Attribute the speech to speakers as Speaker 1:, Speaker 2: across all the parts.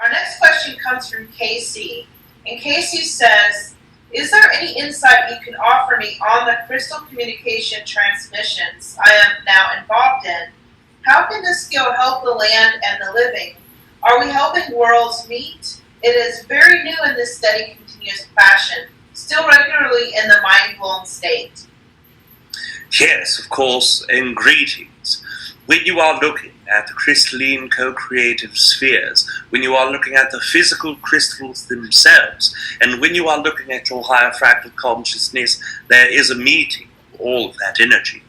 Speaker 1: Our next question comes from Casey. And Casey says, is there any insight you can offer me on the crystal communication transmissions I am now involved in? How can this skill help the land and the living? Are we helping worlds meet? It is very new in this steady, continuous fashion, still regularly in the mind-blown state.
Speaker 2: Yes, of course, and greetings. When you are looking at the crystalline co-creative spheres, when you are looking at the physical crystals themselves, and when you are looking at your higher fractal consciousness, there is a meeting of all of that energy.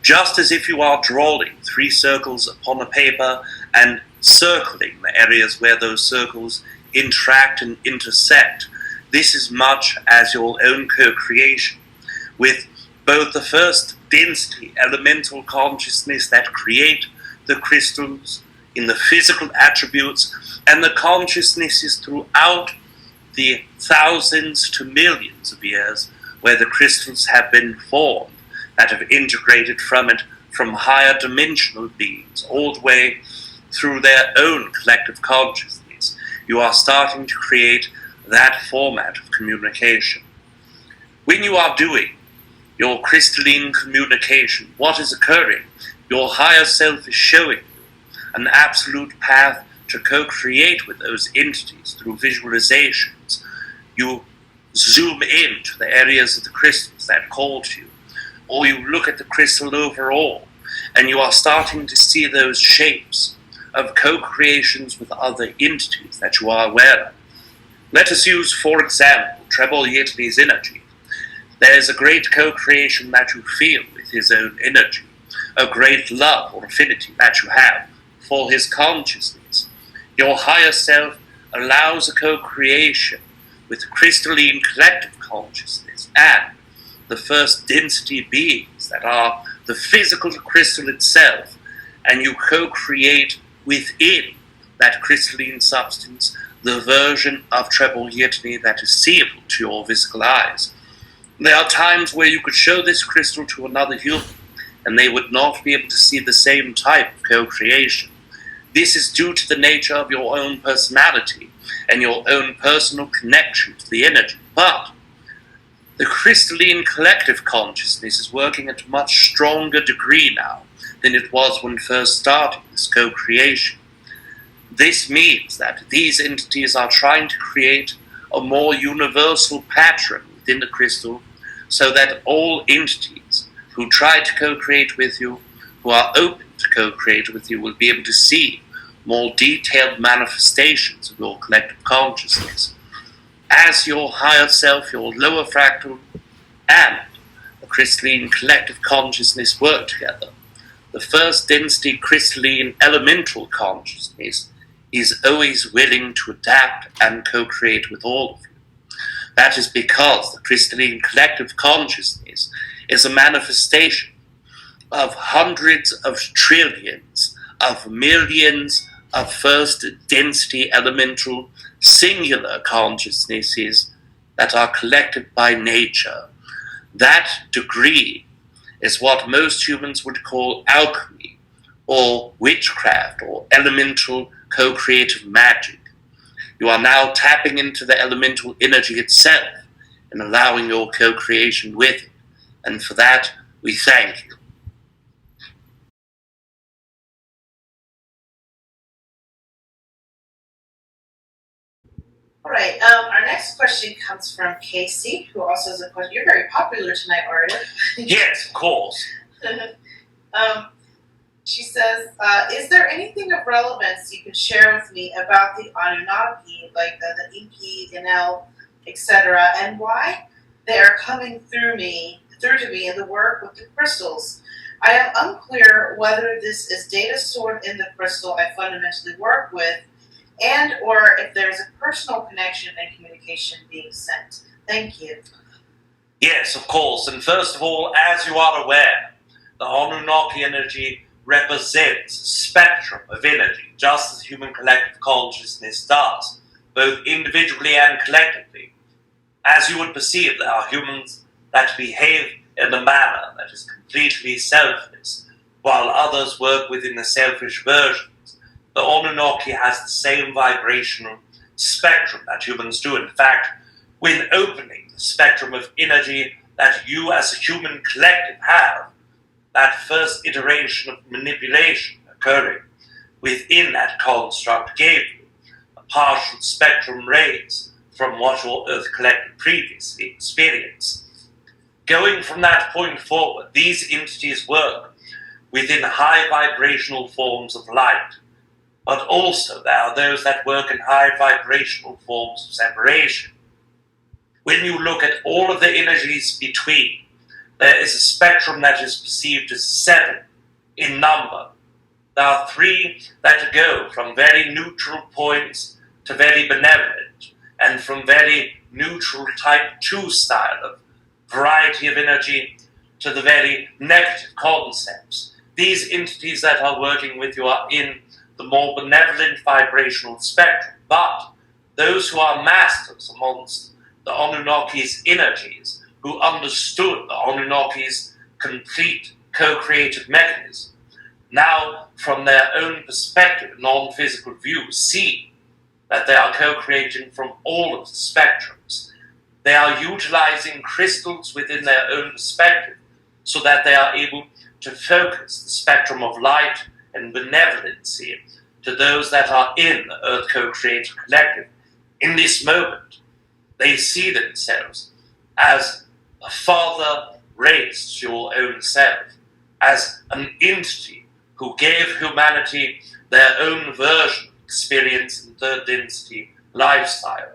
Speaker 2: Just as if you are drawing 3 circles upon a paper and circling the areas where those circles interact and intersect, this is much as your own co-creation, with both the first density elemental consciousness that create the crystals in the physical attributes, and the consciousnesses throughout the thousands to millions of years where the crystals have been formed, that have integrated from it from higher dimensional beings all the way through their own collective consciousness. You are starting to create that format of communication. When you are doing your crystalline communication, what is occurring? Your higher self is showing you an absolute path to co-create with those entities through visualizations. You zoom into the areas of the crystals that call to you, or you look at the crystal overall, and you are starting to see those shapes of co-creations with other entities that you are aware of. Let us use, for example, Trebol Yetli's energy. There is a great co-creation that you feel with his own energy, a great love or affinity that you have for his consciousness. Your higher self allows a co-creation with crystalline collective consciousness and the first density beings that are the physical crystal itself, and you co-create within that crystalline substance the version of Trebol Yetli that is seeable to your physical eyes. There are times where you could show this crystal to another human, and they would not be able to see the same type of co-creation. This is due to the nature of your own personality and your own personal connection to the energy. But the crystalline collective consciousness is working at a much stronger degree now than it was when first starting this co-creation. This means that these entities are trying to create a more universal pattern within the crystal, so that all entities who try to co-create with you, who are open to co-create with you, will be able to see more detailed manifestations of your collective consciousness. As your higher self, your lower fractal, and the crystalline collective consciousness work together, the first density crystalline elemental consciousness is always willing to adapt and co-create with all of you. That is because the crystalline collective consciousness is a manifestation of hundreds of trillions of millions of first density elemental singular consciousnesses that are collected by nature. That degree is what most humans would call alchemy, or witchcraft, or elemental co-creative magic. You are now tapping into the elemental energy itself and allowing your co-creation with it. And for that, we thank you.
Speaker 1: All right, our next question comes from Casey, who also has a question. You're very popular tonight, Aridif.
Speaker 2: Yes, of course.
Speaker 1: She says, is there anything of relevance you can share with me about the Anunnaki, like the Inky, Enel, etc., and why they are coming through to me in the work with the crystals? I am unclear whether this is data stored in the crystal I fundamentally work with, and or if there's a personal connection and communication being sent. Thank you.
Speaker 2: Yes, of course. And first of all, as you are aware, the Anunnaki energy represents a spectrum of energy, just as human collective consciousness does, both individually and collectively. As you would perceive, there are humans that behave in a manner that is completely selfless, while others work within the selfish versions. the Anunnaki has the same vibrational spectrum that humans do. In fact, when opening the spectrum of energy that you as a human collective have, that first iteration of manipulation occurring within that construct gave you a partial spectrum raise from what your Earth collective previously experienced. Going from that point forward, these entities work within high vibrational forms of light, but also there are those that work in high vibrational forms of separation. When you look at all of the energies between, there is a spectrum that is perceived as 7 in number. There are 3 that go from very neutral points to very benevolent, and from very neutral type 2 style of variety of energy to the very negative concepts. These entities that are working with you are in the more benevolent vibrational spectrum, but those who are masters amongst the Anunnaki's energies, who understood the Anunnaki's complete co-creative mechanism, now from their own perspective, non-physical view, see that they are co-creating from all of the spectrums. They are utilizing crystals within their own perspective so that they are able to focus the spectrum of light and benevolency to those that are in the Earth Co-Creative Collective. In this moment, they see themselves as a father raised to your own self, as an entity who gave humanity their own version of experience in third density lifestyle.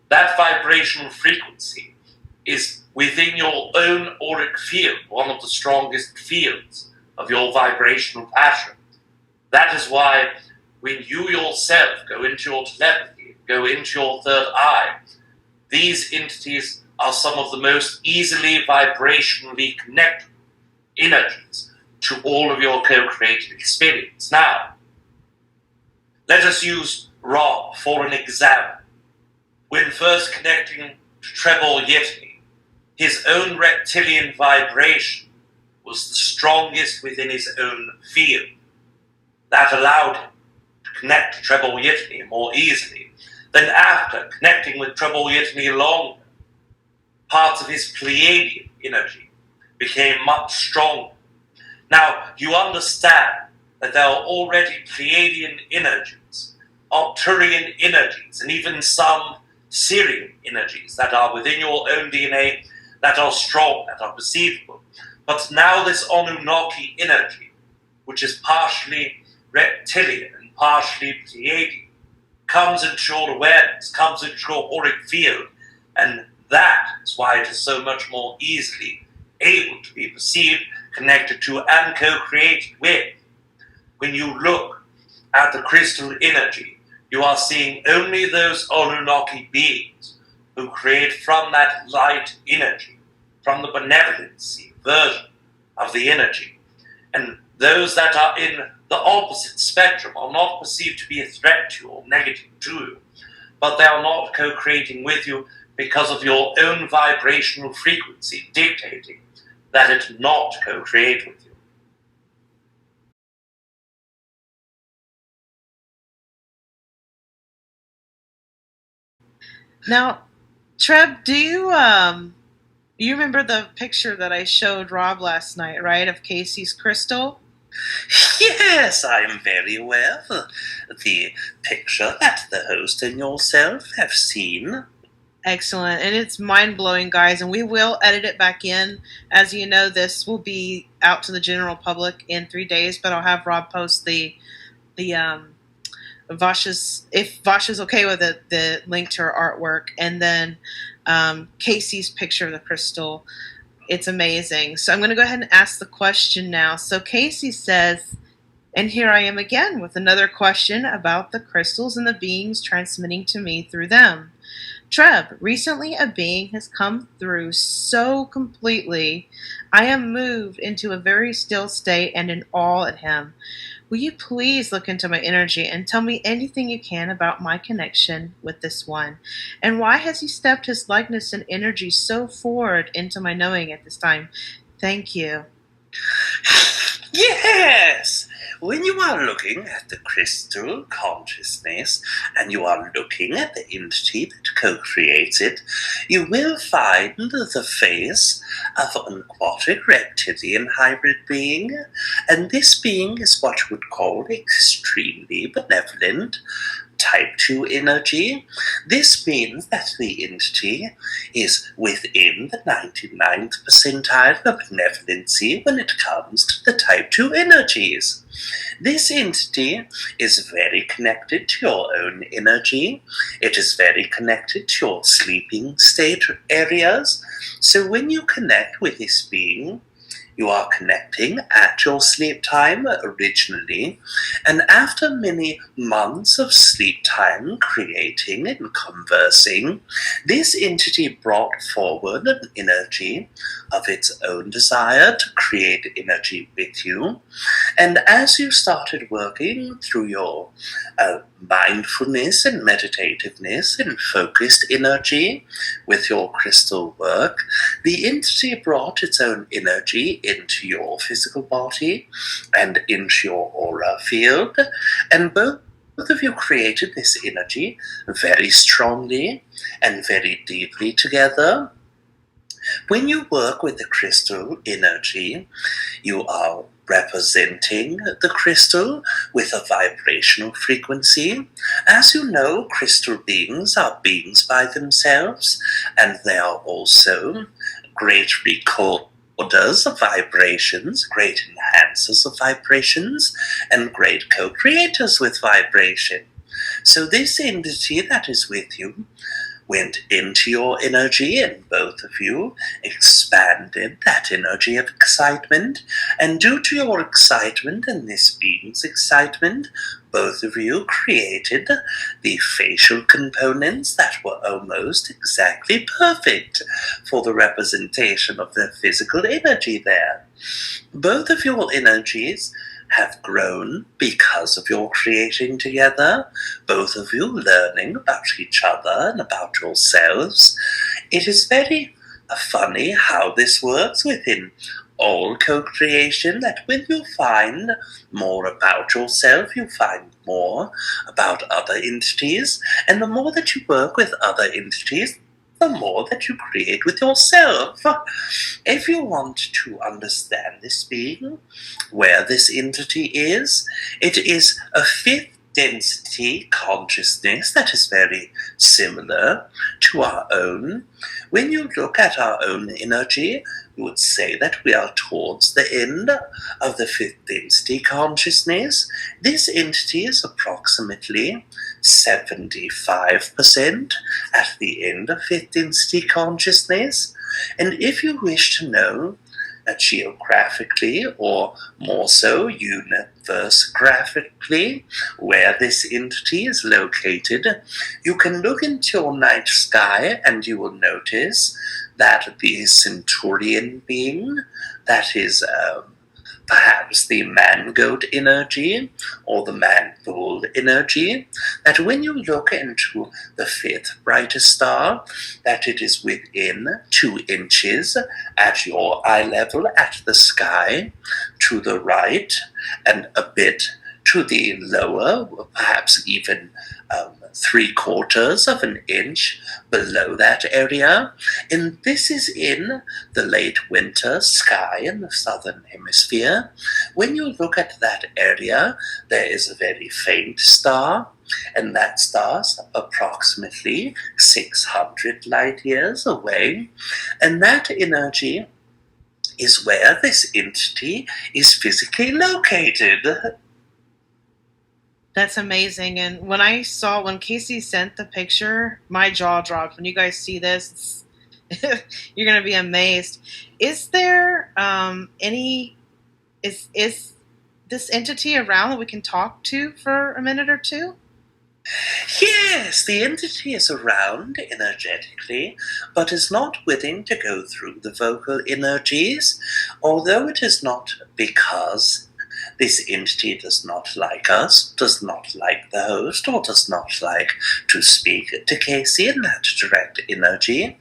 Speaker 2: That vibrational frequency is within your own auric field, one of the strongest fields of your vibrational pattern. That is why when you yourself go into your telepathy, go into your third eye, these entities are some of the most easily vibrationally connected energies to all of your co-creative experience. Now, let us use Rob for an example. When first connecting to Trebor Yeti, his own reptilian vibration was the strongest within his own field. That allowed him to connect to Trebor Yeti more easily. Then after connecting with Trebor Yeti longer, parts of his Pleiadian energy became much stronger. Now, you understand that there are already Pleiadian energies, Arcturian energies, and even some Sirian energies that are within your own DNA that are strong, that are perceivable. But now this Anunnaki energy, which is partially reptilian and partially Pleiadian, comes into your awareness, comes into your auric field, and that is why it is so much more easily able to be perceived, connected to, and co-created with. When you look at the crystal energy, you are seeing only those Anunnaki beings who create from that light energy, from the benevolency version of the energy. And those that are in the opposite spectrum are not perceived to be a threat to you or negative to you, but they are not co-creating with you because of your own vibrational frequency dictating that it not co-create with you.
Speaker 1: Now, Treb, do you remember the picture that I showed Rob last night, right, of Casey's crystal?
Speaker 2: Yes, I am very aware of the picture that the host and yourself have seen.
Speaker 1: Excellent, and it's mind-blowing, guys, and we will edit it back in. As you know, this will be out to the general public in 3 days, but I'll have Rob post the Vasha's, if Vasha's okay with it, the link to her artwork, and then Casey's picture of the crystal. It's amazing. So I'm going to go ahead and ask the question now. So Casey says, and here I am again with another question about the crystals and the beings transmitting to me through them. Treb, recently a being has come through so completely, I am moved into a very still state and in awe at him. Will you please look into my energy and tell me anything you can about my connection with this one? And why has he stepped his likeness and energy so forward into my knowing at this time? Thank you.
Speaker 2: Yes! when you are looking at the crystal consciousness and you are looking at the entity that co-creates it, you will find the face of an aquatic reptilian hybrid being, and this being is what you would call extremely benevolent, type 2 energy. This means that the entity is within the 99th percentile of benevolency when it comes to the type 2 energies. This entity is very connected to your own energy. It is very connected to your sleeping state areas. So when you connect with this being, you are connecting at your sleep time originally, and after many months of sleep time creating and conversing, this entity brought forward an energy of its own desire to create energy with you. And as you started working through your mindfulness and meditativeness and focused energy with your crystal work, the entity brought its own energy into your physical body and into your aura field, and both of you created this energy very strongly and very deeply together. When you work with the crystal energy, you are representing the crystal with a vibrational frequency. As you know, crystal beings are beings by themselves, and they are also great recorders of vibrations, great enhancers of vibrations, and great co-creators with vibration. So this entity that is with you went into your energy, and both of you expanded that energy of excitement. And due to your excitement and this being's excitement, both of you created the facial components that were almost exactly perfect for the representation of the physical energy there. Both of your energies have grown because of your creating together, both of you learning about each other and about yourselves. It is very funny how this works within all co-creation, that when you find more about yourself, you find more about other entities, and the more that you work with other entities, the more that you create with yourself. If you want to understand this being, where this entity is, it is a fifth density consciousness that is very similar to our own. When you look at our own energy, you would say that we are towards the end of the fifth density consciousness. This entity is approximately 75% at the end of fifth density consciousness. And if you wish to know geographically, or more so universe graphically, where this entity is located, you can look into your night sky and you will notice that the Centurion being, that is perhaps the man-goat energy or the man-bull energy, that when you look into the fifth brightest star, that it is within 2 inches at your eye level at the sky, to the right, and a bit to the lower, perhaps even 3/4 of an inch below that area. And this is in the late winter sky in the southern hemisphere. When you look at that area, there is a very faint star, and that star's approximately 600 light years away. And that energy is where this entity is physically located.
Speaker 3: That's amazing. And when Casey sent the picture, my jaw dropped. When you guys see this, you're going to be amazed. Is there is this entity around that we can talk to for a minute or two?
Speaker 2: Yes, the entity is around energetically, but is not willing to go through the vocal energies, although it is not because this entity does not like us, does not like the host, or does not like to speak to Casey in that direct energy.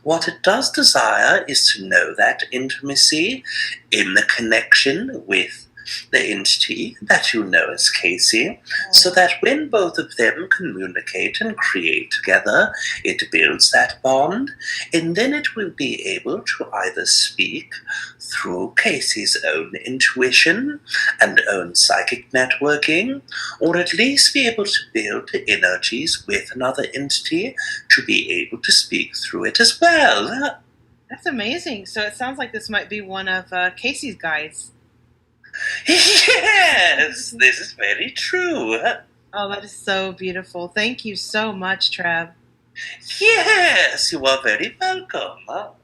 Speaker 2: What it does desire is to know that intimacy in the connection with the entity that you know as Casey, so that when both of them communicate and create together, it builds that bond, and then it will be able to either speak through Casey's own intuition and own psychic networking, or at least be able to build energies with another entity to be able to speak through it as well.
Speaker 3: That's amazing. So it sounds like this might be one of Casey's guides.
Speaker 2: Yes, this is very true.
Speaker 3: Oh, that is so beautiful. Thank you so much, Treb.
Speaker 2: Yes, you are very welcome.
Speaker 1: All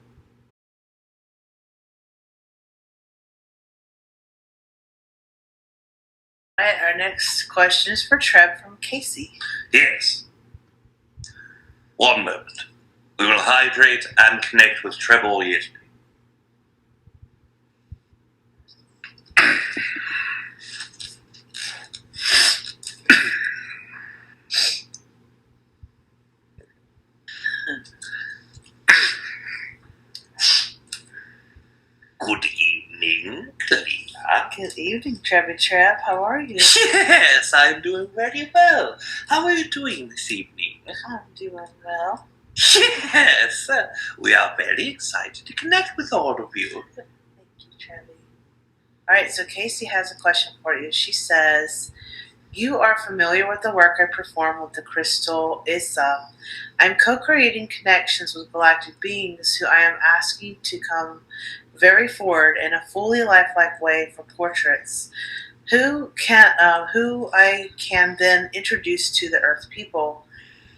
Speaker 1: right, our next question is for Treb from Casey.
Speaker 2: Yes. One moment. We will hydrate and connect with Trevor Yeti. Good evening, Kalina.
Speaker 1: Good evening, Treb and Treb. How are you?
Speaker 2: Yes, I'm doing very well. How are you doing this evening?
Speaker 1: I'm doing well.
Speaker 2: Yes, we are very excited to connect with all of you.
Speaker 1: Thank you, Trevi. All right, so Casey has a question for you. She says, you are familiar with the work I perform with the crystal Issa. I'm co-creating connections with galactic beings who I am asking to come very forward in a fully lifelike way for portraits, who I can then introduce to the Earth people.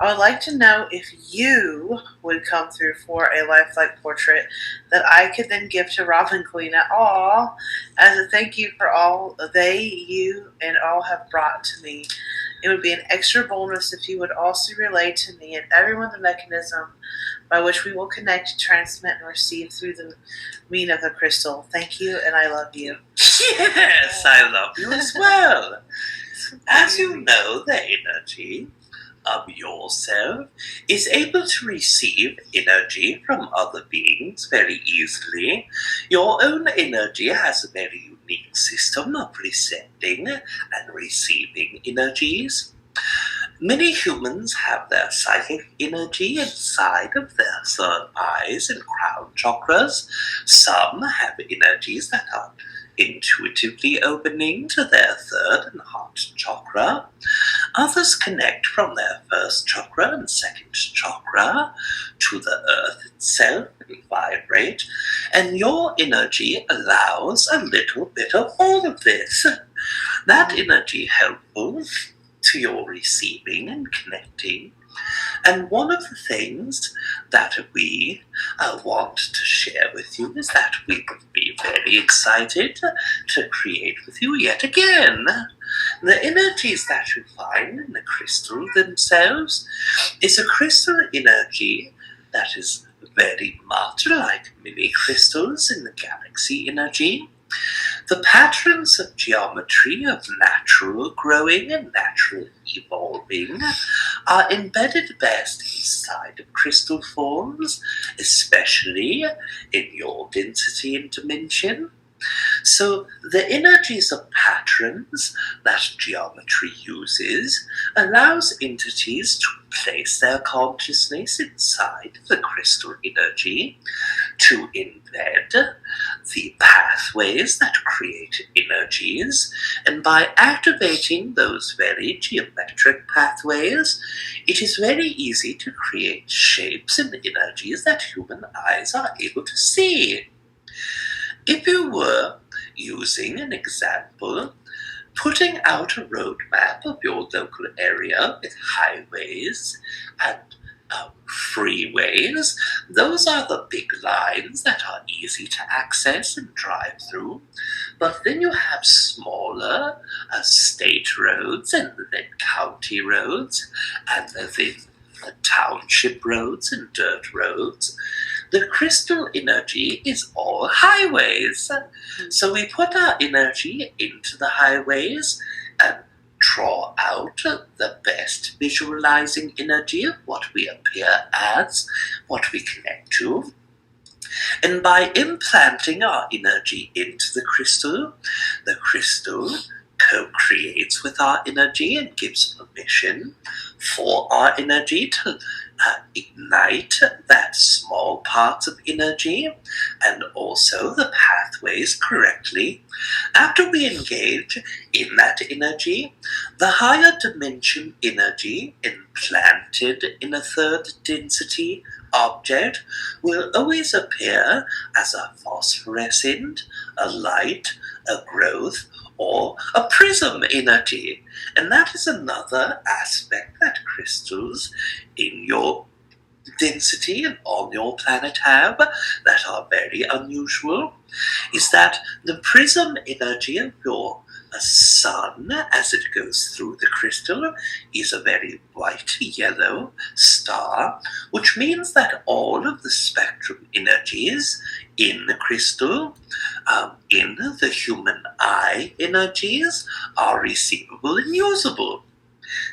Speaker 1: I would like to know if you would come through for a lifelike portrait that I could then give to Rob and Kalina, all as a thank you for all you, and all have brought to me. It would be an extra bonus if you would also relay to me and everyone the mechanism by which we will connect, transmit, and receive through the meaning of the crystal. Thank you, and I love you.
Speaker 2: Yes, I love you as well. As you know, the energy of yourself is able to receive energy from other beings very easily. Your own energy has a very unique system of sending and receiving energies. Many humans have their psychic energy inside of their third eyes and crown chakras. Some have energies that are intuitively opening to their third and heart chakra. Others connect from their first chakra and second chakra to the earth itself and vibrate, and your energy allows a little bit of all of this. That energy helpful to your receiving and connecting. And one of the things that we want to share with you is that we would be very excited to create with you yet again. The energies that you find in the crystal themselves is a crystal energy that is very much like mini crystals in the galaxy energy. The patterns of geometry of natural growing and natural evolving are embedded best inside of crystal forms, especially in your density and dimension. So the energies of patterns that geometry uses allows entities to place their consciousness inside the crystal energy, to embed the pathways that create energies, and by activating those very geometric pathways, it is very easy to create shapes and energies that human eyes are able to see. If you were, using an example, putting out a roadmap of your local area with highways and freeways, those are the big lines that are easy to access and drive through. But then you have smaller state roads, and then county roads, and then township roads and dirt roads. The crystal energy is all highways. So we put our energy into the highways and draw out the best visualizing energy of what we appear as, what we connect to. And by implanting our energy into the crystal co-creates with our energy and gives permission for our energy to ignite that small part of energy and also the pathways correctly. After we engage in that energy, the higher dimension energy implanted in a third density object will always appear as a phosphorescent, a light, a growth, or a prism energy. And that is another aspect that crystals in your density and on your planet have that are very unusual, is that the prism energy of your sun, as it goes through the crystal, is a very bright yellow star, which means that all of the spectrum energies in the crystal, in the human eye energies, are receivable and usable.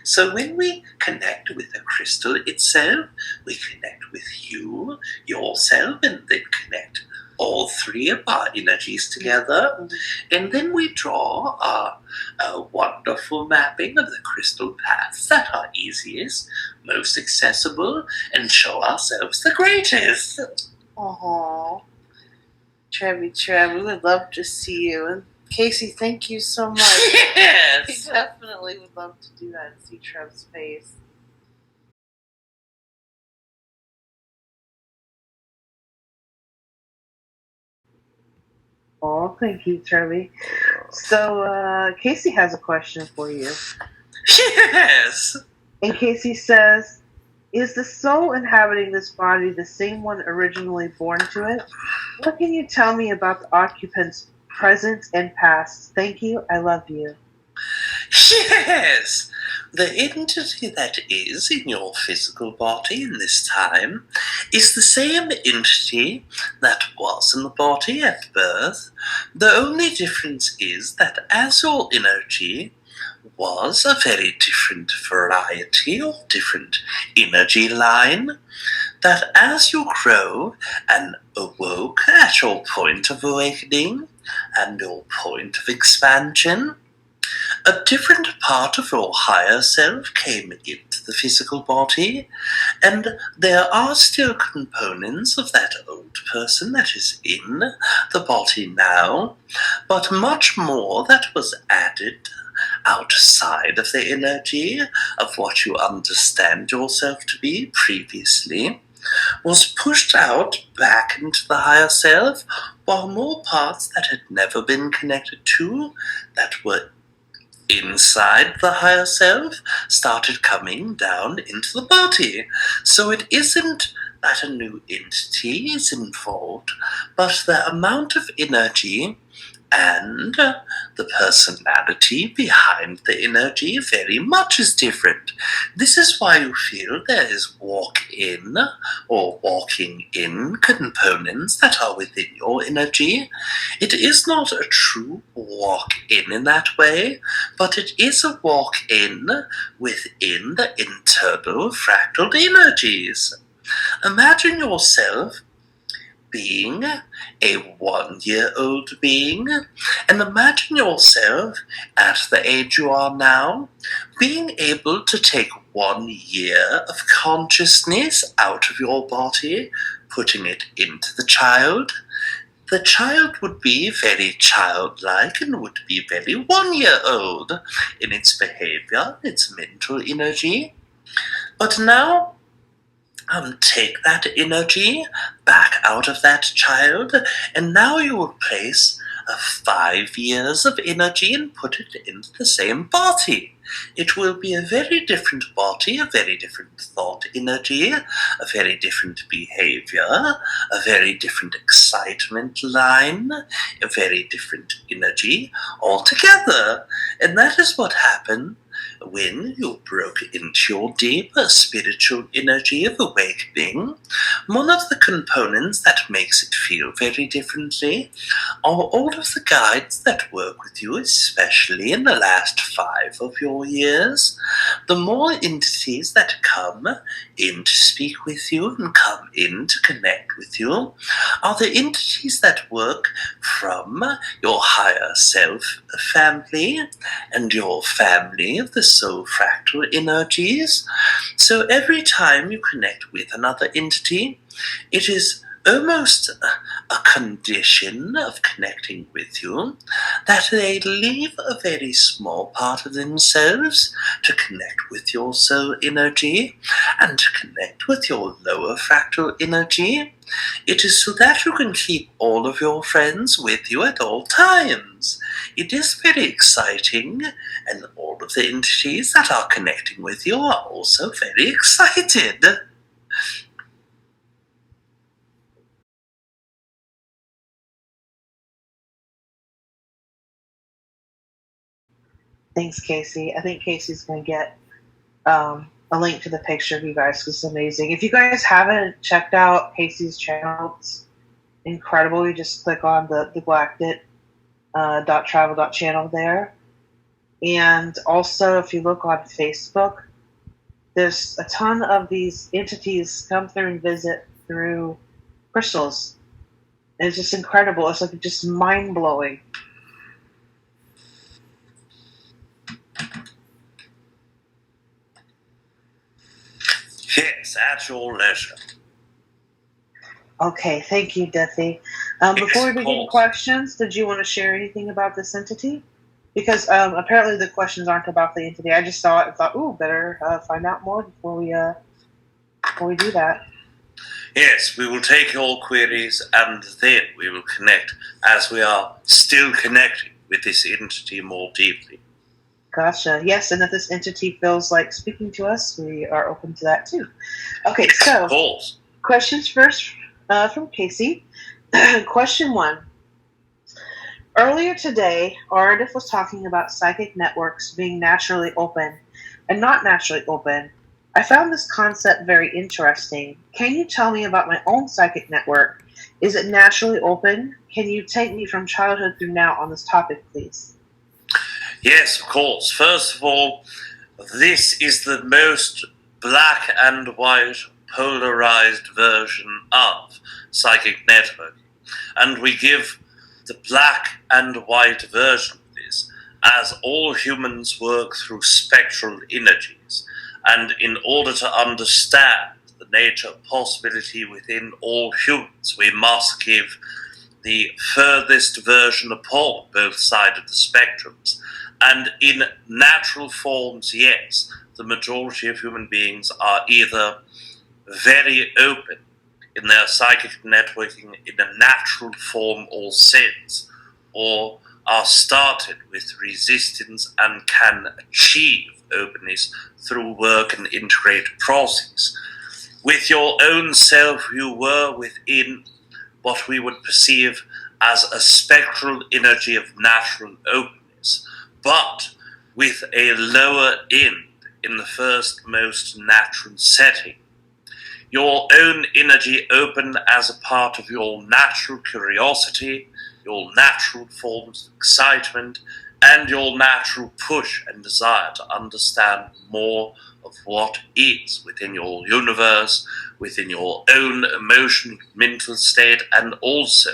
Speaker 2: So when we connect with the crystal itself, we connect with you, yourself, and then connect all three of our energies together. And then we draw a wonderful mapping of the crystal paths that are easiest, most accessible, and show ourselves the greatest.
Speaker 3: Oh, Treb, we would love to see you. And Casey, thank you so much.
Speaker 2: Yes!
Speaker 3: We definitely would love to do that and see Treb's face. Oh, thank you, Trevi. So, Casey has a question for you.
Speaker 2: Yes!
Speaker 3: And Casey says, is the soul inhabiting this body the same one originally born to it? What can you tell me about the occupant's present and past? Thank you. I love you.
Speaker 2: Yes! The entity that is in your physical body in this time is the same entity that was in the body at birth. The only difference is that as your energy was a very different variety or different energy line, that as you grow and awoke at your point of awakening and your point of expansion, a different part of your higher self came into the physical body, and there are still components of that old person that is in the body now, but much more that was added outside of the energy of what you understand yourself to be previously, was pushed out back into the higher self, while more parts that had never been connected to, that were inside the higher self, started coming down into the body. So it isn't that a new entity is involved, but the amount of energy and the personality behind the energy very much is different. This is why you feel there is walk-in or walking-in components that are within your energy. It is not a true walk-in in that way, but it is a walk-in within the internal fractal energies. Imagine yourself being a 1-year-old being, and imagine yourself at the age you are now being able to take 1 year of consciousness out of your body, putting it into the child. The child would be very childlike and would be very 1-year-old in its behavior, its mental energy. But now, take that energy back out of that child, and now you will place 5 years of energy and put it into the same body. It will be a very different body, a very different thought energy, a very different behavior, a very different excitement line, a very different energy altogether. And that is what happened when you broke into your deeper spiritual energy of awakening, one of the components that makes it feel very differently are all of the guides that work with you, especially in the last 5 of your years. The more entities that come in to speak with you and come in to connect with you are the entities that work from your higher self family and your family of the soul fractal energies. So every time you connect with another entity, it is almost a condition of connecting with you that they leave a very small part of themselves to connect with your soul energy and to connect with your lower fractal energy. It is so that you can keep all of your friends with you at all times. It is very exciting, and all of the entities that are connecting with you are also very excited.
Speaker 3: Thanks, Casey. I think Casey's going to get a link to the picture of you guys because it's amazing. If you guys haven't checked out Casey's channel, it's incredible. You just click on the Galactic .travel channel there. And also, if you look on Facebook, there's a ton of these entities come through and visit through crystals. And it's just incredible. It's like just mind-blowing.
Speaker 2: Yes, at your leisure.
Speaker 3: Okay, thank you, Deathy. Before we begin questions, did you want to share anything about this entity? Because apparently the questions aren't about the entity. I just saw it and thought, ooh, better find out more before we do that.
Speaker 2: Yes, we will take your queries and then we will connect as we are still connecting with this entity more deeply.
Speaker 3: Gotcha. Yes, and if this entity feels like speaking to us, we are open to that too. Okay, so
Speaker 2: of course.
Speaker 3: Questions first from Casey. Question 1. Earlier today, Aridif was talking about psychic networks being naturally open and not naturally open. I found this concept very interesting. Can you tell me about my own psychic network? Is it naturally open? Can you take me from childhood through now on this topic, please?
Speaker 2: Yes, of course. First of all, this is the most black and white polarized version of psychic networking. And we give the black and white version of this as all humans work through spectral energies. And in order to understand the nature of possibility within all humans, we must give the furthest version upon both sides of the spectrums. And in natural forms, yes, the majority of human beings are either very open in their psychic networking in a natural form or sense, or are started with resistance and can achieve openness through work and integrated process. With your own self, you were within what we would perceive as a spectral energy of natural openness, but with a lower end in the first most natural setting. Your own energy opened as a part of your natural curiosity, your natural forms of excitement, and your natural push and desire to understand more of what is within your universe, within your own emotional, mental state, and also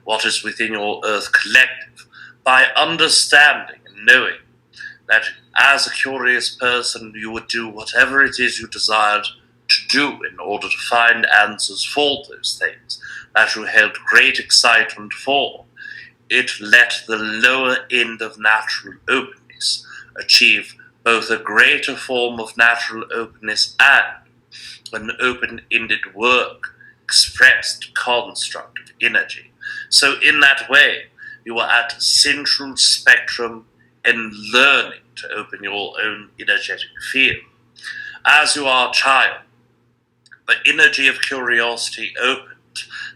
Speaker 2: what is within your Earth collective, by understanding and knowing that as a curious person you would do whatever it is you desired to do in order to find answers for those things that you held great excitement for. It let the lower end of natural openness achieve both a greater form of natural openness and an open-ended work, expressed construct of energy. So in that way, you are at central spectrum and learning to open your own energetic field. As you are a child, the energy of curiosity opened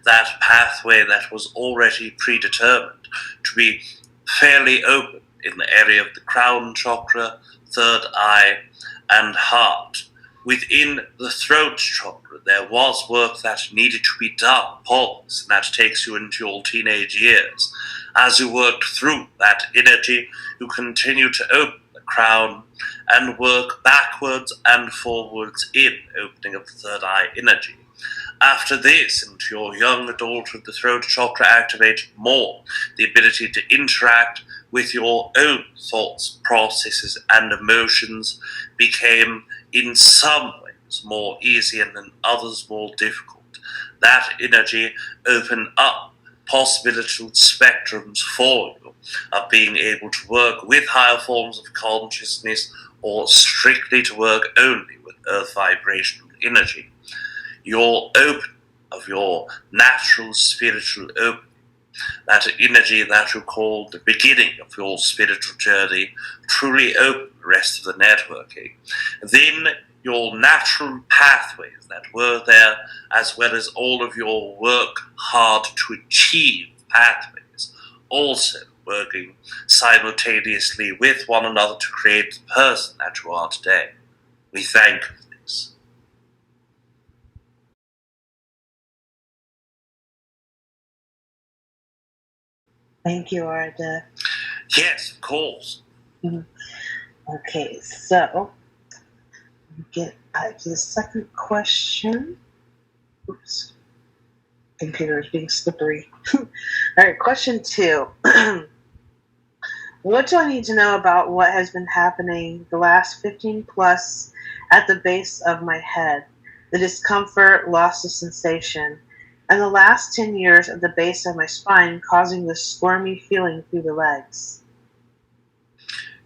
Speaker 2: that pathway that was already predetermined to be fairly open in the area of the crown chakra, third eye, and heart. Within the throat chakra, there was work that needed to be done upon this, and that takes you into your teenage years. As you worked through that energy, you continue to open the crown and work backwards and forwards in opening of the third eye energy. After this, into your young adulthood, the throat chakra activated more the ability to interact with your own thoughts, processes, and emotions became in some ways more easy and in others more difficult. That energy opened up possibility spectrums for you of being able to work with higher forms of consciousness or strictly to work only with earth vibrational energy. Your opening of your natural spiritual opening, that energy that you call the beginning of your spiritual journey, truly open the rest of the networking. Then your natural pathways that were there, as well as all of your work hard to achieve pathways, also working simultaneously with one another to create the person that you are today. We thank you for this.
Speaker 3: Thank you, Aridif.
Speaker 2: Yes, of course.
Speaker 3: Okay, so get back to the second question. Oops. Computer is being slippery. All right, question 2. What do I need to know about what has been happening the last 15 plus at the base of my head, the discomfort, loss of sensation, and the last 10 years at the base of my spine causing the squirmy feeling through the legs?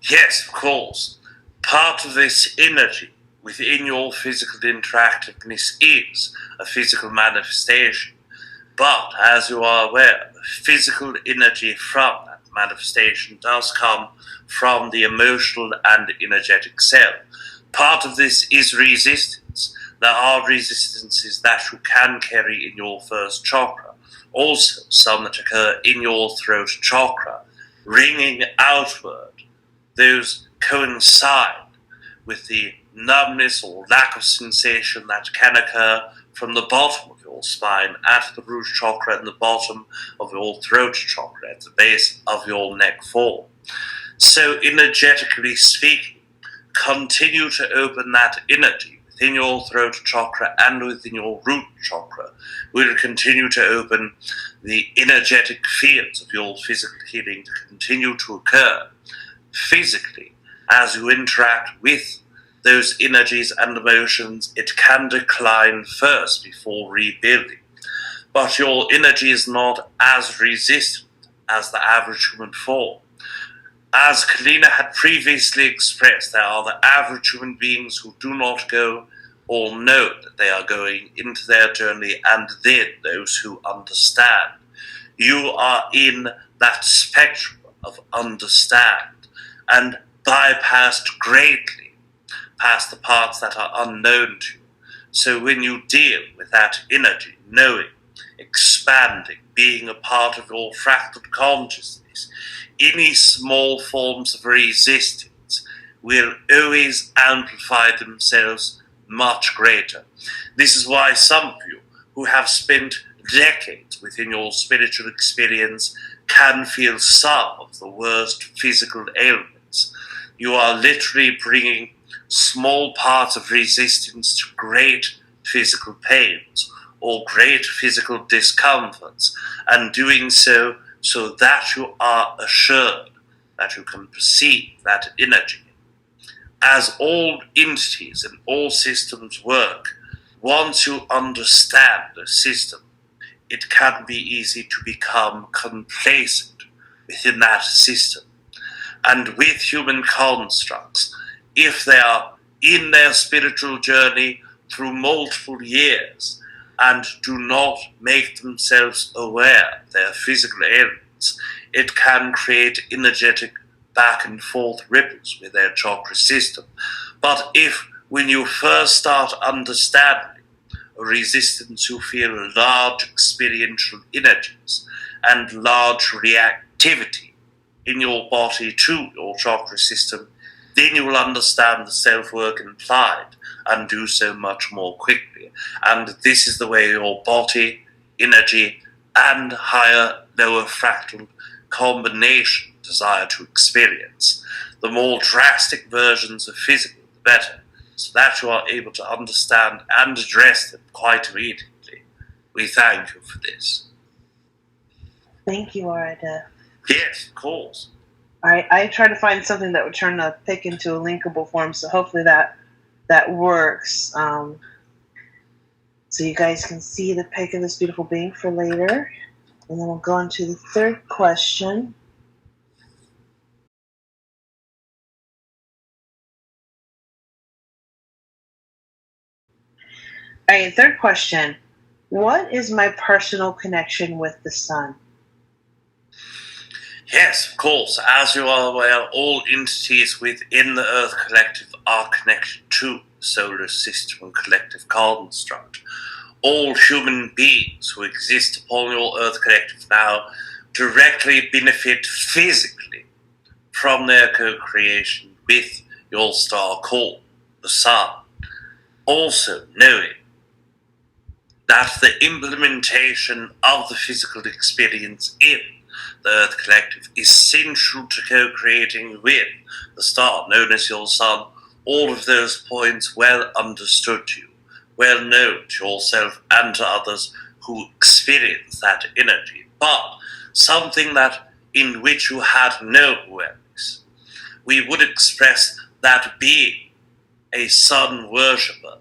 Speaker 2: Yes, of course. Part of this energy within your physical interactiveness is a physical manifestation. But as you are aware, the physical energy from that manifestation does come from the emotional and energetic self. Part of this is resistance. There are resistances that you can carry in your first chakra. Also, some that occur in your throat chakra, ringing outward. Those coincide with the numbness or lack of sensation that can occur from the bottom of your spine at the root chakra and the bottom of your throat chakra at the base of your neck form. So energetically speaking, continue to open that energy within your throat chakra and within your root chakra. Will continue to open the energetic fields of your physical healing to continue to occur physically. As you interact with those energies and emotions, it can decline first before rebuilding. But your energy is not as resistant as the average human form. As Kalina had previously expressed, there are the average human beings who do not go or know that they are going into their journey, and then those who understand. You are in that spectrum of understand and bypassed greatly past the parts that are unknown to you. So when you deal with that energy, knowing, expanding, being a part of your fractal consciousness, any small forms of resistance will always amplify themselves much greater. This is why some of you who have spent decades within your spiritual experience can feel some of the worst physical ailments. You are literally bringing small parts of resistance to great physical pains or great physical discomforts, and doing so that you are assured that you can perceive that energy. As all entities and all systems work, once you understand the system, it can be easy to become complacent within that system. And with human constructs, if they are in their spiritual journey through multiple years and do not make themselves aware of their physical ailments, it can create energetic back and forth ripples with their chakra system. But if when you first start understanding a resistance, you feel large experiential energies and large reactivity in your body to your chakra system, then you will understand the self-work implied and do so much more quickly. And this is the way your body, energy, and higher, lower fractal combination desire to experience. The more drastic versions of physical, the better, so that you are able to understand and address them quite immediately. We thank you for this.
Speaker 3: Thank you, Aridif.
Speaker 2: Yes, of course.
Speaker 3: I tried to find something that would turn the pic into a linkable form, so hopefully that works. So you guys can see the pic of this beautiful being for later. And then we'll go on to the third question. All right, third question. What is my personal connection with the sun?
Speaker 2: Yes, of course. As you are aware, all entities within the Earth Collective are connected to the solar system and collective construct. All human beings who exist upon your Earth Collective now directly benefit physically from their co-creation with your star called the Sun. Also knowing that the implementation of the physical experience in the Earth Collective is central to co-creating with the star known as your Sun. All of those points well understood to you, well known to yourself and to others who experience that energy, but something that in which you had no awareness. We would express that being a sun worshipper,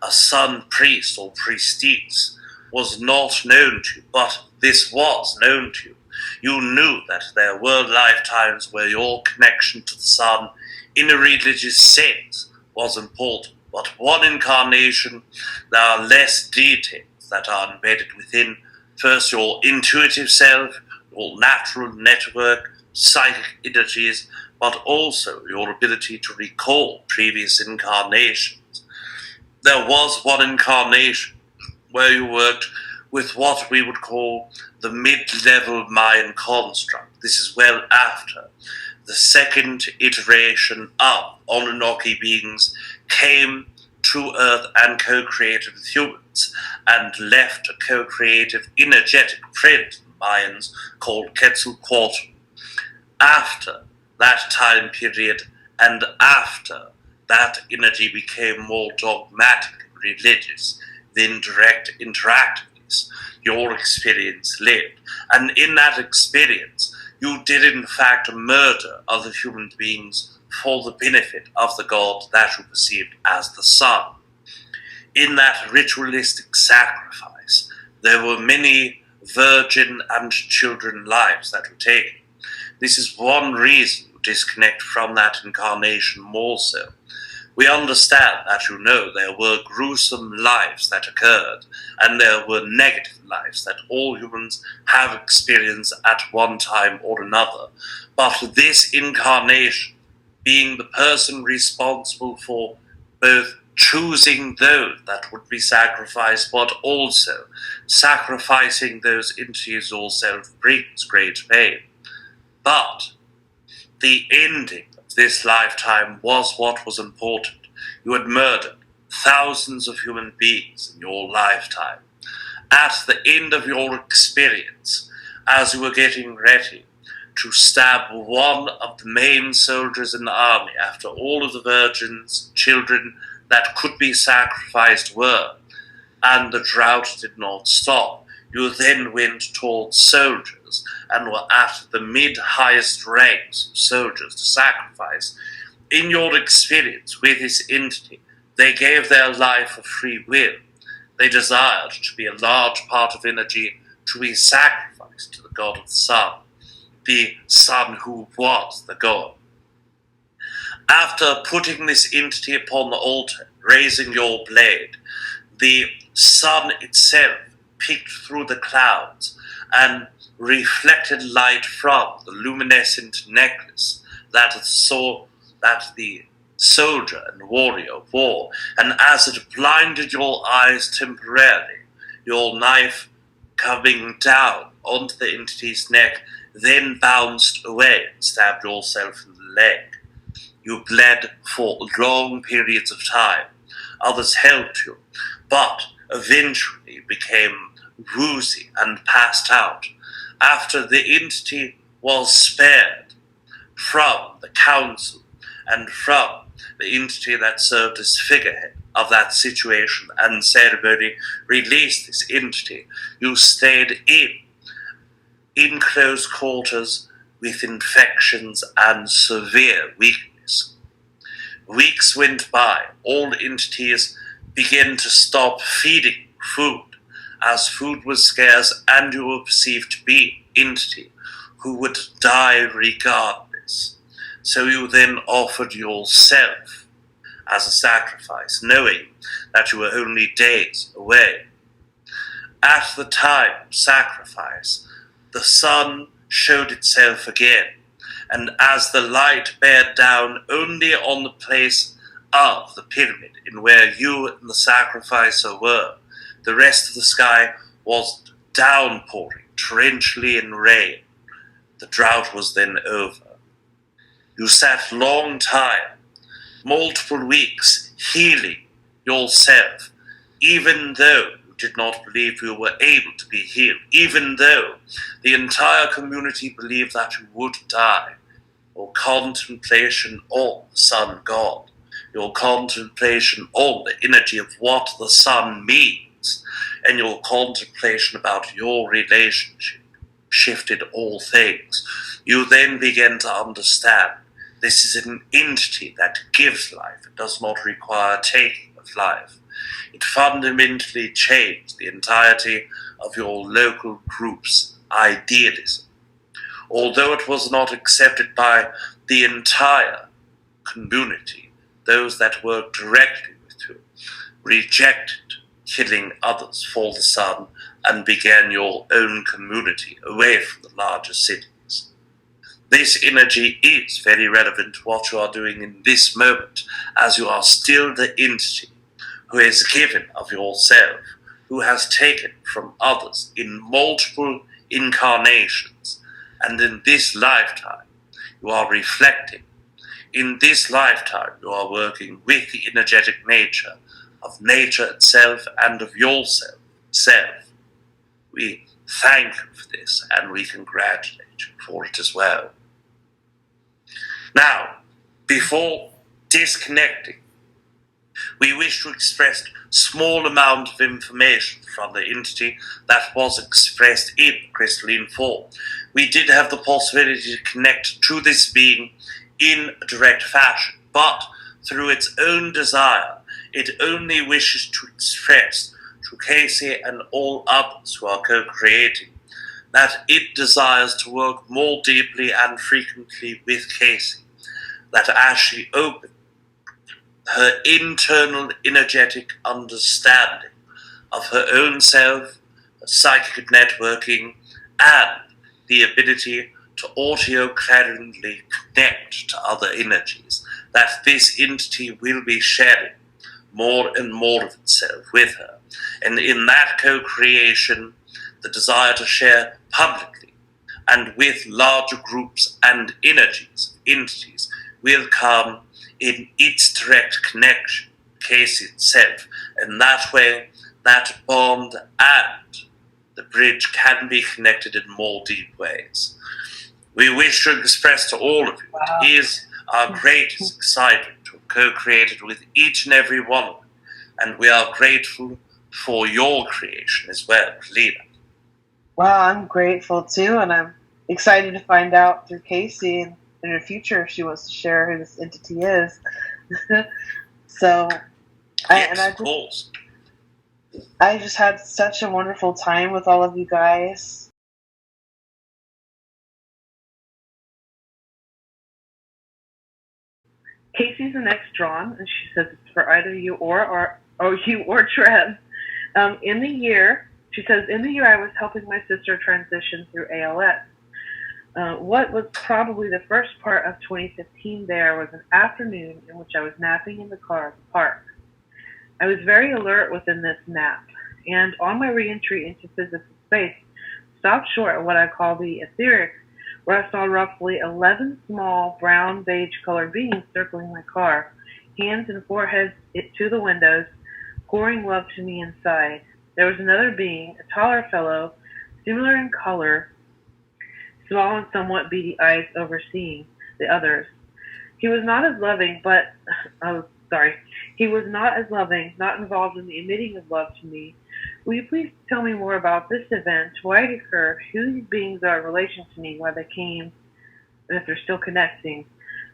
Speaker 2: a sun priest or priestess, was not known to you, but this was known to you. You knew that there were lifetimes where your connection to the sun in a religious sense was important, but one incarnation, there are less details that are embedded within first your intuitive self, your natural network, psychic energies, but also your ability to recall previous incarnations. There was one incarnation where you worked with what we would call the mid-level Mayan construct. This is well after the second iteration of Anunnaki beings came to Earth and co-created with humans and left a co-creative energetic print to the Mayans called Quetzalcoatl. After that time period and after that energy became more dogmatic and religious than direct interactiveness, your experience lived. And in that experience, you did in fact murder other human beings for the benefit of the god that you perceived as the sun. In that ritualistic sacrifice, there were many virgin and children lives that were taken. This is one reason you disconnect from that incarnation more so. We understand that you know there were gruesome lives that occurred, and there were negative lives that all humans have experienced at one time or another. But this incarnation, being the person responsible for both choosing those that would be sacrificed, but also sacrificing those entities yourself, brings great pain. But the ending of this lifetime was what was important. You had murdered thousands of human beings in your lifetime. At the end of your experience, as you were getting ready to stab one of the main soldiers in the army after all of the virgins, children that could be sacrificed were, and the drought did not stop, you then went towards soldiers and were at the mid-highest ranks of soldiers to sacrifice. In your experience with this entity, they gave their life of free will. They desired to be a large part of energy to be sacrificed to the god of the sun, the sun who was the god. After putting this entity upon the altar, raising your blade, the sun itself peeked through the clouds and reflected light from the luminescent necklace that the soldier and warrior wore, and as it blinded your eyes temporarily, your knife coming down onto the entity's neck then bounced away and stabbed yourself in the leg. You bled for long periods of time. Others helped you, but eventually became woozy and passed out after the entity was spared from the council and from the entity that served as figurehead of that situation and ceremony released this entity. You stayed in close quarters with infections and severe weakness. Weeks went by. All entities began to stop feeding food, as food was scarce and you were perceived to be an entity who would die regardless. So you then offered yourself as a sacrifice, knowing that you were only days away. At the time of sacrifice, the sun showed itself again, and as the light bared down only on the place of the pyramid in where you and the sacrificer were, the rest of the sky was downpouring torrentially in rain. The drought was then over. You sat long time, multiple weeks, healing yourself, even though you did not believe you were able to be healed, even though the entire community believed that you would die. Your contemplation on the sun god, your contemplation on the energy of what the sun means, and your contemplation about your relationship shifted all things. You then began to understand this is an entity that gives life. It does not require taking of life. It fundamentally changed the entirety of your local group's idealism. Although it was not accepted by the entire community, those that worked directly with you rejected killing others for the sun and began your own community away from the larger cities. This energy is very relevant to what you are doing in this moment, as you are still the entity who is given of yourself, who has taken from others in multiple incarnations, and in this lifetime you are reflecting. In this lifetime you are working with the energetic nature of nature itself and of yourself. We thank you for this and we congratulate you for it as well. Now, before disconnecting, we wish to express a small amount of information from the entity that was expressed in crystalline form. We did have the possibility to connect to this being in a direct fashion, but through its own desire, it only wishes to express to Casey and all others who are co-creating that it desires to work more deeply and frequently with Casey, that as she opened her internal energetic understanding of her own self, her psychic networking, and the ability to audio-claringly connect to other energies, that this entity will be sharing more and more of itself with her. And in that co-creation, the desire to share publicly and with larger groups and entities will come in its direct connection, Casey itself. And that way, that bond and the bridge can be connected in more deep ways. We wish to express to all of you, it is our greatest excitement to have co-created with each and every one of you, and we are grateful for your creation as well, Lena.
Speaker 3: Well, I'm grateful too, and I'm excited to find out through Casey in the future if she wants to share who this entity is. I just had such a wonderful time with all of you guys. Casey's the next drawn, and she says it's for either you or Treb. In the year I was helping my sister transition through ALS. What was probably the first part of 2015 there was an afternoon in which I was napping in the car at the park. I was very alert within this nap, and on my reentry into physical space, stopped short of what I call the etheric where I saw roughly 11 small brown beige colored beings circling my car, hands and foreheads to the windows, pouring love to me inside. There was another being, a taller fellow, similar in color, small and somewhat beady eyes overseeing the others. He was not as loving, he was not as loving, not involved in the emitting of love to me. Will you please tell me more about this event, why it occurred, who these beings are in relation to me, why they came, and if they're still connecting?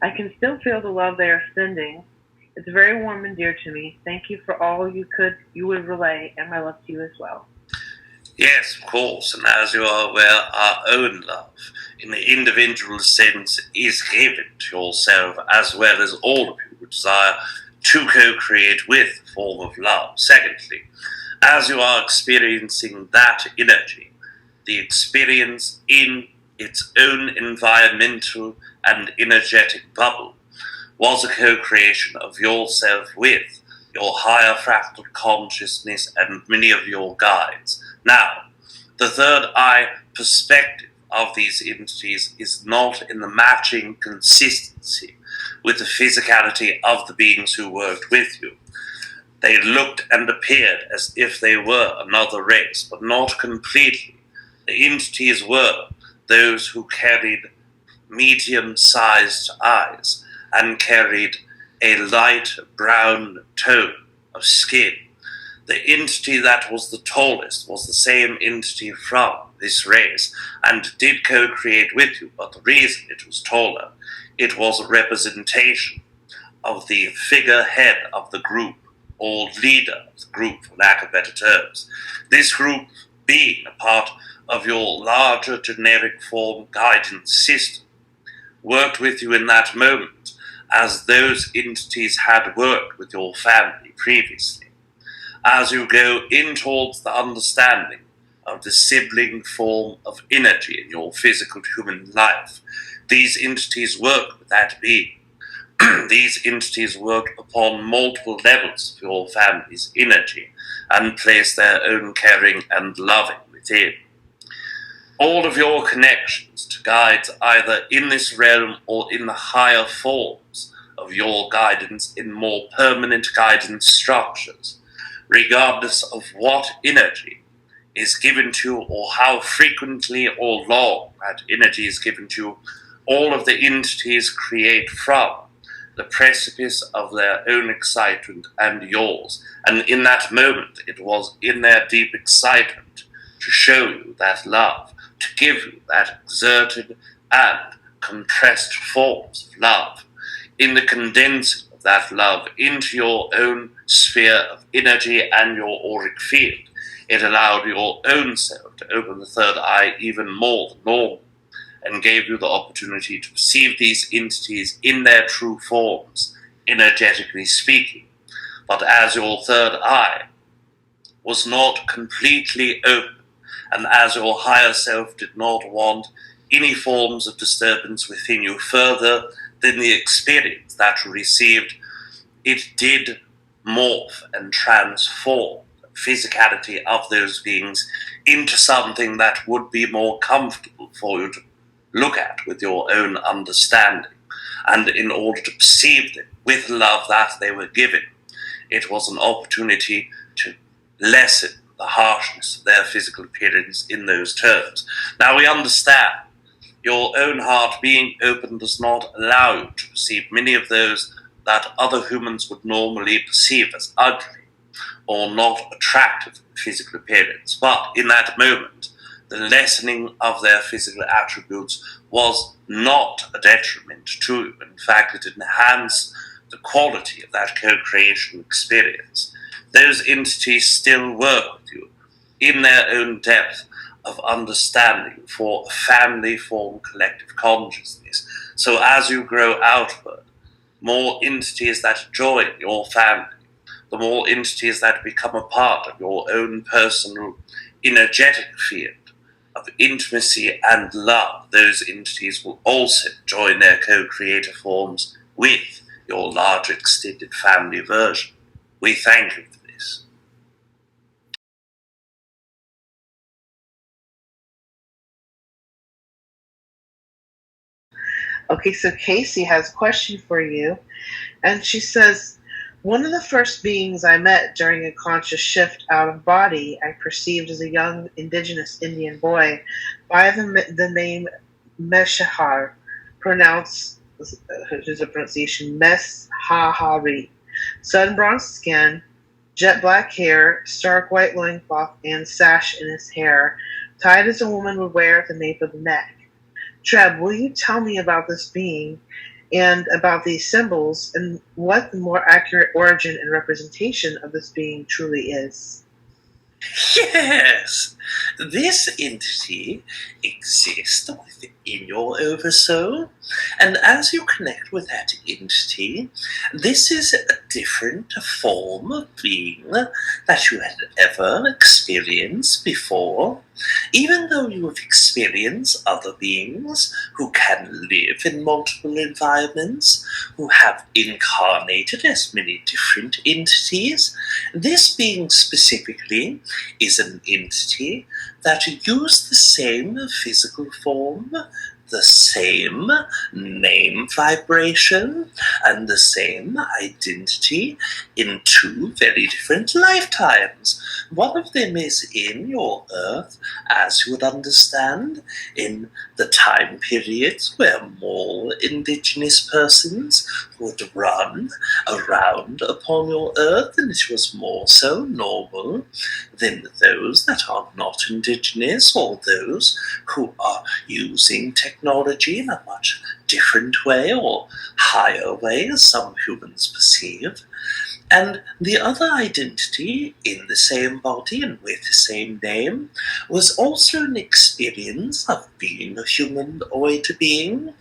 Speaker 3: I can still feel the love they are sending. It's very warm and dear to me. Thank you for all you would relay, and my love to you as well.
Speaker 2: Yes, of course, and as you are aware, our own love, in the individual sense, is given to yourself as well as all of you who desire to co-create with a form of love. Secondly, as you are experiencing that energy, the experience in its own environmental and energetic bubble was a co-creation of yourself with your higher fractal consciousness and many of your guides. Now, the third eye perspective of these entities is not in the matching consistency with the physicality of the beings who worked with you. They looked and appeared as if they were another race, but not completely. The entities were those who carried medium-sized eyes and carried a light brown tone of skin. The entity that was the tallest was the same entity from this race and did co-create with you, but the reason it was taller, it was a representation of the figurehead of the group, or leader of the group, for lack of better terms. This group being a part of your larger generic form guidance system, worked with you in that moment as those entities had worked with your family previously. As you go in towards the understanding of the sibling form of energy in your physical human life, these entities work with that being. These entities work upon multiple levels of your family's energy and place their own caring and loving within. All of your connections to guides either in this realm or in the higher forms of your guidance in more permanent guidance structures, regardless of what energy is given to you or how frequently or long that energy is given to you, all of the entities create from the precipice of their own excitement and yours. And in that moment, it was in their deep excitement to show you that love, to give you that exerted and compressed forms of love. In the condensing of that love into your own sphere of energy and your auric field, it allowed your own self to open the third eye even more than normal, and gave you the opportunity to perceive these entities in their true forms, energetically speaking. But as your third eye was not completely open, and as your higher self did not want any forms of disturbance within you further than the experience that you received, it did morph and transform the physicality of those beings into something that would be more comfortable for you to look at with your own understanding. And in order to perceive them with love that they were given, it was an opportunity to lessen the harshness of their physical appearance in those terms. Now we understand your own heart being open does not allow you to perceive many of those that other humans would normally perceive as ugly or not attractive in physical appearance. But in that moment, the lessening of their physical attributes was not a detriment to you. In fact, it enhanced the quality of that co-creation experience. Those entities still work with you in their own depth of understanding for a family form collective consciousness. So as you grow outward, more entities that join your family, the more entities that become a part of your own personal energetic field of intimacy and love, those entities will also join their co-creator forms with your larger extended family version. We thank you for this.
Speaker 3: Okay, so Casey has a question for you, and she says, one of the first beings I met during a conscious shift out of body, I perceived as a young indigenous Indian boy by the name Meshahar, pronounced, here's a pronunciation, Meshahari. Sun-bronzed skin, jet black hair, stark white loincloth, and sash in his hair, tied as a woman would wear at the nape of the neck. Treb, will you tell me about this being and about these symbols and what the more accurate origin and representation of this being truly is?
Speaker 2: Yes, this entity exists within your oversoul, and as you connect with that entity, this is a different form of being that you had ever experienced before. Even though you have experienced other beings who can live in multiple environments, who have incarnated as many different entities, this being specifically is an entity that used the same physical form, the same name vibration, and the same identity in two very different lifetimes. One of them is in your Earth, as you would understand, in the time periods where more indigenous persons would run around upon your Earth, and it was more so normal than those that are not indigenous or those who are using technology in a much different way or higher way, as some humans perceive. And the other identity in the same body and with the same name was also an experience of being a humanoid being,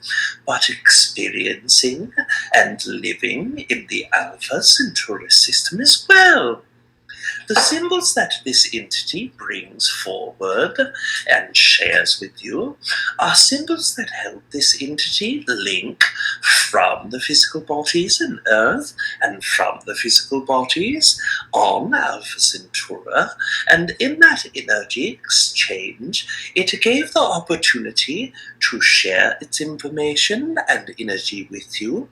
Speaker 2: but experiencing and living in the Alpha Centauri system as well. The symbols that this entity brings forward and shares with you are symbols that help this entity link from the physical bodies on Earth and from the physical bodies on Alpha Centauri. And in that energy exchange, it gave the opportunity to share its information and energy with you,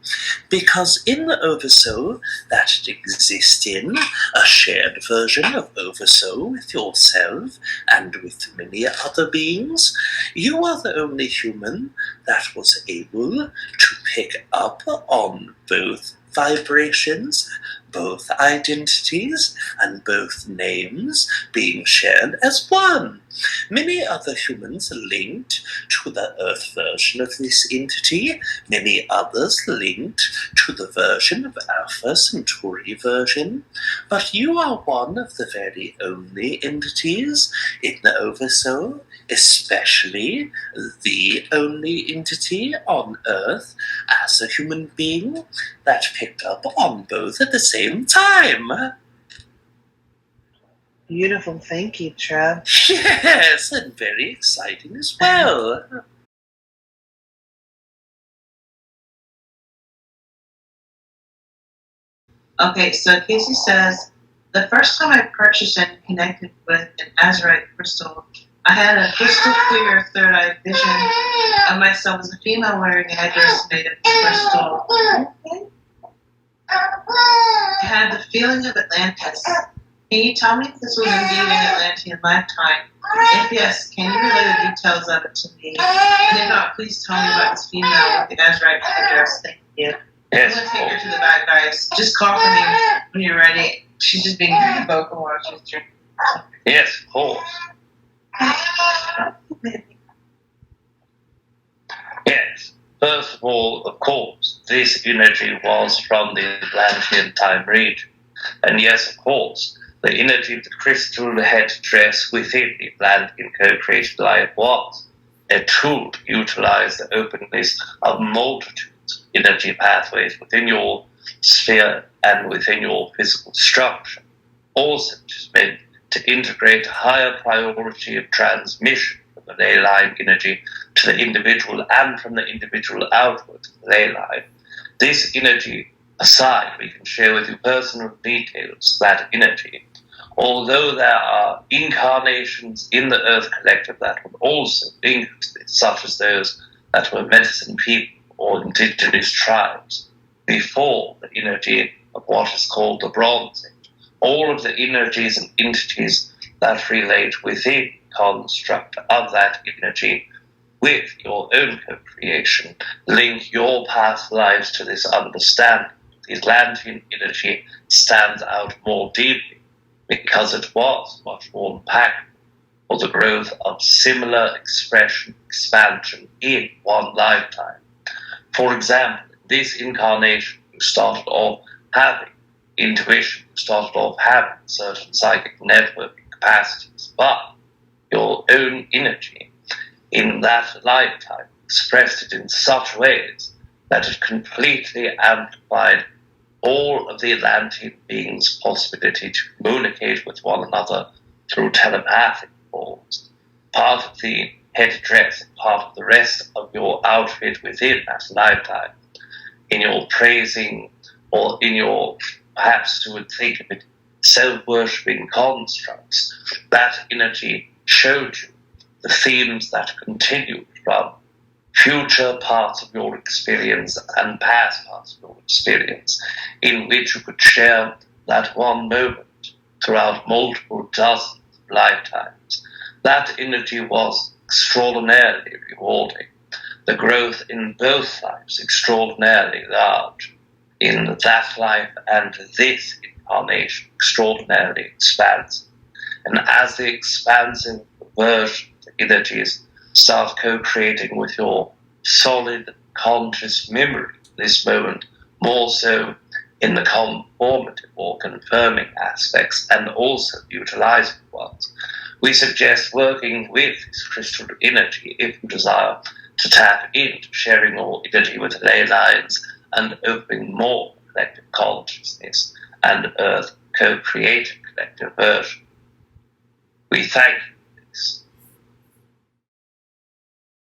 Speaker 2: because in the Oversoul that it exists in, a shared version of Oversoul with yourself and with many other beings, you are the only human that was able to pick up on both vibrations, both identities, and both names being shared as one. Many other humans linked to the Earth version of this entity, many others linked to the version of Alpha Centauri version, but you are one of the very only entities in the Oversoul, especially the only entity on Earth as a human being that picked up on both at the same time.
Speaker 3: Beautiful, thank you, Treb.
Speaker 2: Yes, and very exciting as well.
Speaker 1: Okay, so Casey says, the first time I purchased and connected with an Azurite crystal, I had a crystal clear third eye vision of myself as a female wearing a headdress made of crystal. I had the feeling of Atlantis. Can you tell me if this was indeed an Atlantean lifetime? If yes, can you relay the details of it to me? And if not, please tell me about this female with the Azurite headdress. Thank you.
Speaker 2: Yes.
Speaker 1: I'm going to take her to the bad guys. Just call for me when you're ready. She's just being very vocal while she's drinking.
Speaker 2: Yes, of course. Yes. First of all, of course, this energy was from the Atlantean time region. And yes, of course, the energy of the crystal headdress within the Atlantean co-created life was a tool to utilize the openness of multitudes of energy pathways within your sphere and within your physical structure. Also, it is meant to integrate a higher priority of transmission of the ley line energy to the individual and from the individual outward to the ley line. This energy aside, we can share with you personal details of that energy. Although there are incarnations in the Earth Collective that would also link to this, such as those that were medicine people
Speaker 4: or indigenous tribes before the energy of what is called the Bronze Age. All of the energies and entities that relate within construct of that energy with your own co-creation link your past lives to this understanding. The Atlantean energy stands out more deeply because it was much more impactful for the growth of similar expansion in one lifetime. For example, in this incarnation, you started off having intuition, you started off having certain psychic networking capacities, but your own energy in that lifetime expressed it in such ways that it completely amplified all of the Atlantean beings' possibility to communicate with one another through telepathic forms. Part of the headdress, part of the rest of your outfit within that lifetime, in your praising or in your, perhaps you would think of it, self-worshipping constructs, that energy showed you the themes that continued from future parts of your experience and past parts of your experience, in which you could share that one moment throughout multiple dozens of lifetimes. That energy was extraordinarily rewarding. The growth in both lives extraordinarily large. In that life and this incarnation, extraordinarily expansive. And as the expansive version of the energies start co-creating with your solid conscious memory, this moment, more so in the conformative or confirming aspects and also utilizing ones, we suggest working with this crystal energy if you desire to tap into sharing more energy with ley lines and opening more collective consciousness and Earth co-creating collective version. We thank you for this.